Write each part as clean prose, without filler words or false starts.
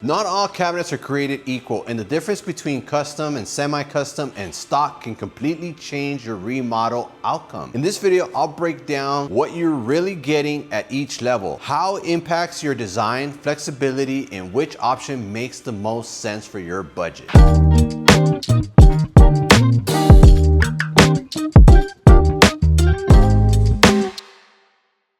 Not all cabinets are created equal, and the difference between custom and semi-custom and stock can completely change your remodel outcome. In this video, I'll break down what you're really getting at each level, how it impacts your design, flexibility, and which option makes the most sense for your budget.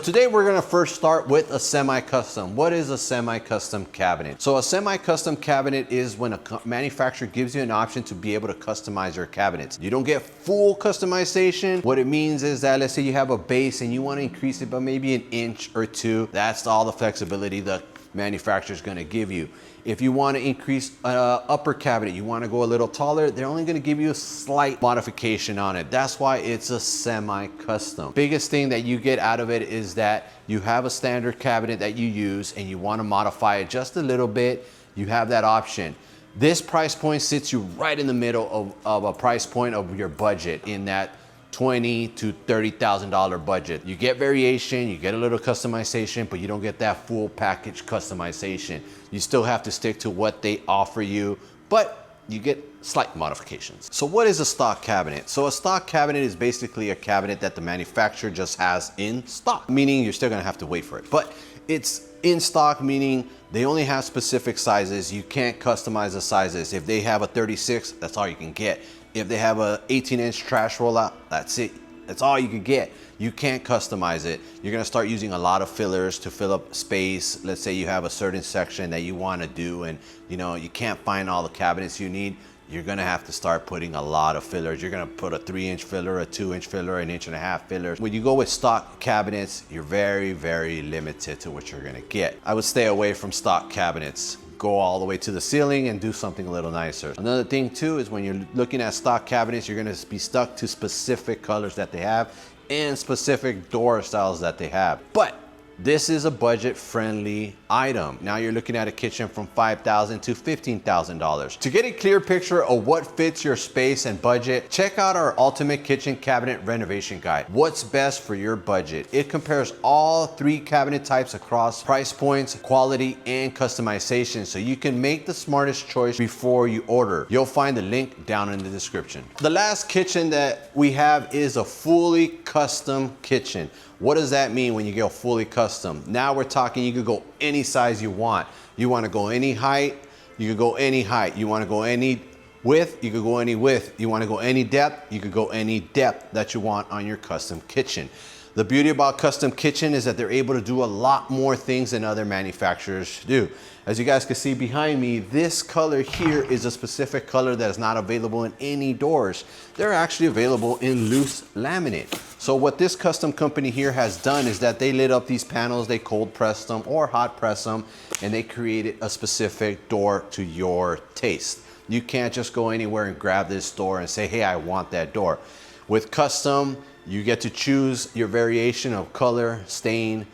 Today we're gonna first start with a semi-custom. What is a semi-custom cabinet? So a semi-custom cabinet is when a manufacturer gives you an option to be able to customize your cabinets. You don't get full customization. What it means is that, let's say you have a base and you wanna increase it by maybe an inch or two. That's all the flexibility the manufacturer is gonna give you. If you want to increase upper cabinet, you want to go a little taller, they're only going to give you a slight modification on it. That's why it's a semi-custom. Biggest thing that you get out of it is that you have a standard cabinet that you use and you want to modify it just a little bit, you have that option. This price point sits you right in the middle of a price point of your budget, in that $20,000 to $30,000 budget. You get variation, you get a little customization, but you don't get that full package customization. You still have to stick to what they offer you, but you get slight modifications. So what is a stock cabinet? So a stock cabinet is basically a cabinet that the manufacturer just has in stock, meaning you're still gonna have to wait for it. But it's in stock, meaning they only have specific sizes. You can't customize the sizes. If they have a 36, that's all you can get. If they have a 18-inch trash rollout, that's it. That's all you can get. You can't customize it. You're gonna start using a lot of fillers to fill up space. Let's say you have a certain section that you wanna do and you can't find all the cabinets you need. You're gonna have to start putting a lot of fillers. You're gonna put a 3-inch filler, a 2-inch filler, an 1.5-inch filler. When you go with stock cabinets, you're very, very limited to what you're gonna get. I would stay away from stock cabinets. Go all the way to the ceiling and do something a little nicer. Another thing too is when you're looking at stock cabinets, you're gonna be stuck to specific colors that they have and specific door styles that they have. But this is a budget-friendly item. Now you're looking at a kitchen from $5,000 to $15,000. To get a clear picture of what fits your space and budget, check out our Ultimate Kitchen Cabinet Renovation Guide. What's best for your budget? It compares all 3 cabinet types across price points, quality, and customization, so you can make the smartest choice before you order. You'll find the link down in the description. The last kitchen that we have is a fully custom kitchen. What does that mean when you go fully custom? Now we're talking you could go any size you want. You want to go any height, you could go any height. You want to go any width, you could go any width. You want to go any depth, you could go any depth that you want on your custom kitchen. The beauty about custom kitchen is that they're able to do a lot more things than other manufacturers do. As you guys can see behind me, this color here is a specific color that is not available in any doors. They're actually available in loose laminate. So what this custom company here has done is that they lit up these panels, they cold pressed them or hot press them, and they created a specific door to your taste. You can't just go anywhere and grab this door and say, hey, I want that door. With custom, you get to choose your variation of color, stain,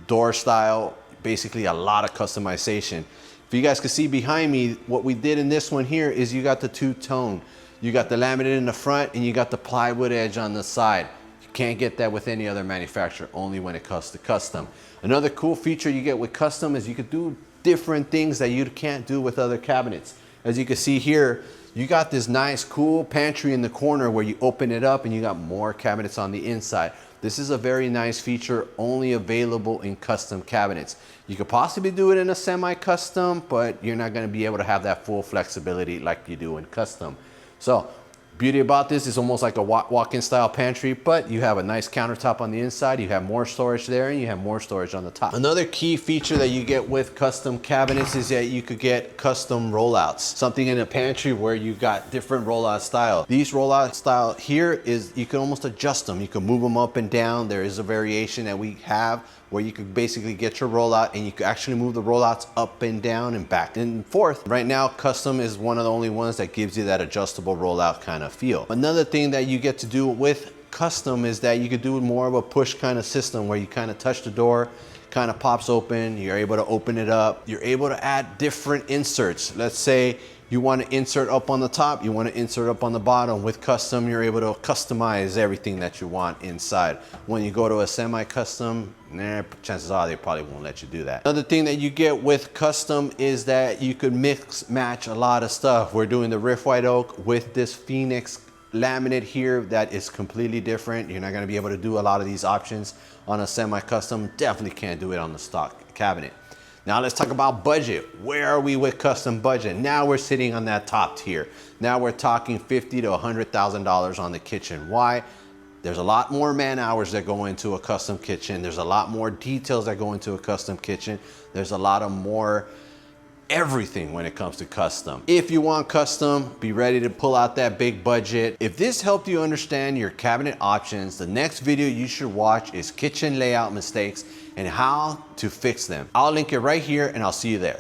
door style, basically a lot of customization. If you guys can see behind me, what we did in this one here is you got the two-tone. You got the laminate in the front and you got the plywood edge on the side. You can't get that with any other manufacturer, only when it comes to custom. Another cool feature you get with custom is you could do different things that you can't do with other cabinets. As you can see here, you got this nice cool pantry in the corner where you open it up and you got more cabinets on the inside. This is a very nice feature, only available in custom cabinets. You could possibly do it in a semi-custom, but you're not gonna be able to have that full flexibility like you do in custom. So, beauty about this is almost like a walk-in style pantry, but you have a nice countertop on the inside, you have more storage there, and you have more storage on the top. Another key feature that you get with custom cabinets is that you could get custom rollouts. Something in a pantry where you've got different rollout style. These rollout style here is, you can almost adjust them. You can move them up and down. There is a variation that we have where you could basically get your rollout and you could actually move the rollouts up and down and back and forth. Right now, custom is one of the only ones that gives you that adjustable rollout kind of feel. Another thing that you get to do with custom is that you could do more of a push kind of system where you kind of touch the door, kind of pops open. You're able to open it up. You're able to add different inserts. Let's say you want to insert up on the top, you want to insert up on the bottom. With custom, you're able to customize everything that you want inside. When you go to a semi-custom, chances are they probably won't let you do that. Another thing that you get with custom is that you could mix match a lot of stuff. We're doing the Rift White Oak with this Phoenix laminate here that is completely different. You're not going to be able to do a lot of these options on a semi-custom. Definitely can't do it on the stock cabinet. Now let's talk about budget. Where are we with custom budget? Now we're sitting on that top tier. Now we're talking $50,000 to $100,000 on the kitchen. Why? There's a lot more man hours that go into a custom kitchen. There's a lot more details that go into a custom kitchen. There's a lot of more everything when it comes to custom. If you want custom, be ready to pull out that big budget. If this helped you understand your cabinet options, the next video you should watch is kitchen layout mistakes and how to fix them. I'll link it right here and I'll see you there.